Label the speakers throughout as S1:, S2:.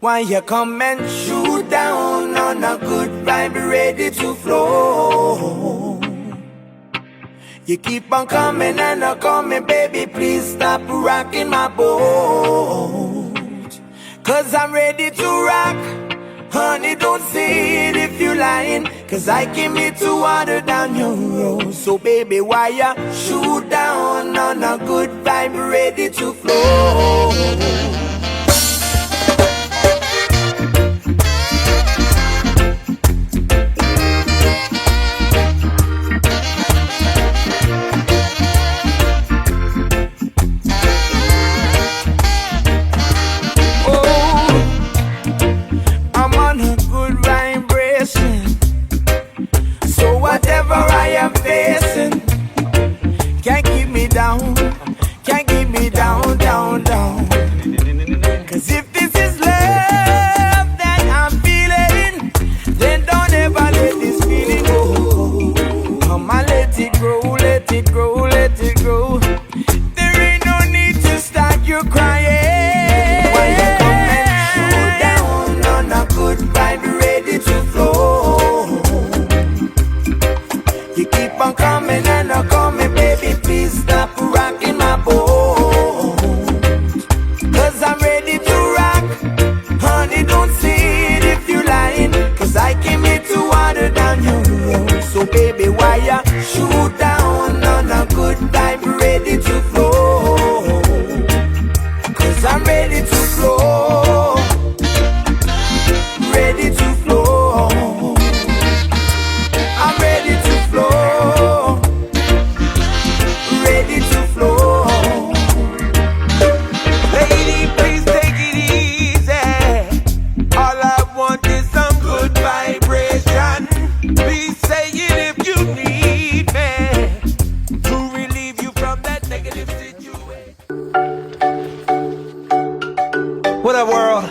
S1: Why you come and shoot down on a good vibe ready to flow? You keep on coming and a coming, baby, please stop rocking my boat. Cause I'm ready to rock. Honey, don't say it if you're lying, cause I came here to water down your road. So baby, why you shoot down on a good vibe ready to flow? Can't keep me down, down, down. Cause if this is love that I'm feeling, then don't ever let this feeling go. Come on, let it grow, let it grow, let it grow. There ain't no need to start you crying. Why you come and shoot down on a good vibe ready to flow? You keep on coming and a coming, baby, please stop rocking my boat. Cause I'm ready to rock. Honey, don't say it if you're lying, cause I came here to water down your road. So baby, why you shoot down on a good vibe ready to flow? Cause I'm ready to flow. Ready to flow. I'm ready to flow. Ready to flow.
S2: Lady, please take it easy. All I want is some good vibration. Please say it if you need me to relieve you from that negative situation.
S3: What up, world?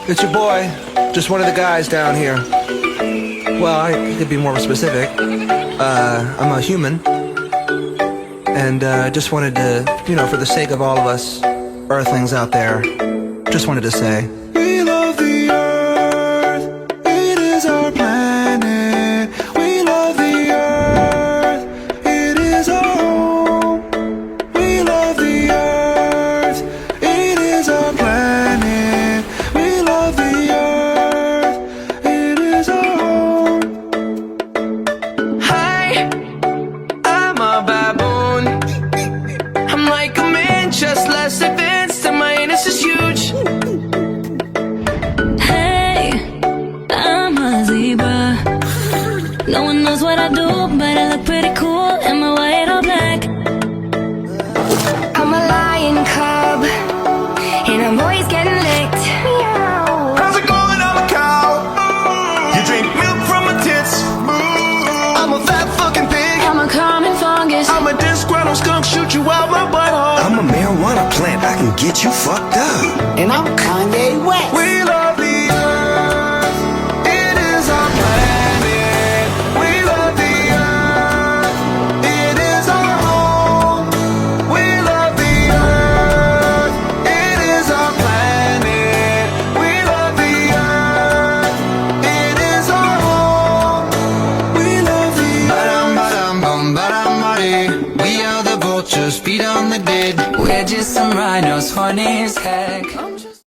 S3: It's your boy, just one of the guys down here. Well, I could be more specific. I'm a human. And just wanted to, you know, for the sake of all of us earthlings out there, just wanted to say, we love the earth, it is our planet. We love the earth, it is our home. We love the earth, it is our planet. We love the earth, it is our home. Hi, I'm a baboon. I'm like a man, just less advanced, and my anus is huge.
S4: Hey, I'm a zebra. No one knows what I do, but I look pretty cool. Am I white or black?
S5: I'm a lion cub, and I'm always getting licked. Meow.
S2: How's it going? I'm a cow. You drink milk from my tits. I'm a fat fucking pig.
S4: I'm a common fungus.
S2: I'm a disgruntled skunk, shoot you out my butthole.
S6: I'm a marijuana plant, I can get you fucked up.
S1: And I'm Kanye West.
S2: We love the earth, it is our planet. We love the earth, it is our home. We love the earth, it is our planet. We love the earth, it is our home.
S3: We love the
S7: We are the vultures, feet on the dead. We're just some rhinos, funny as heck.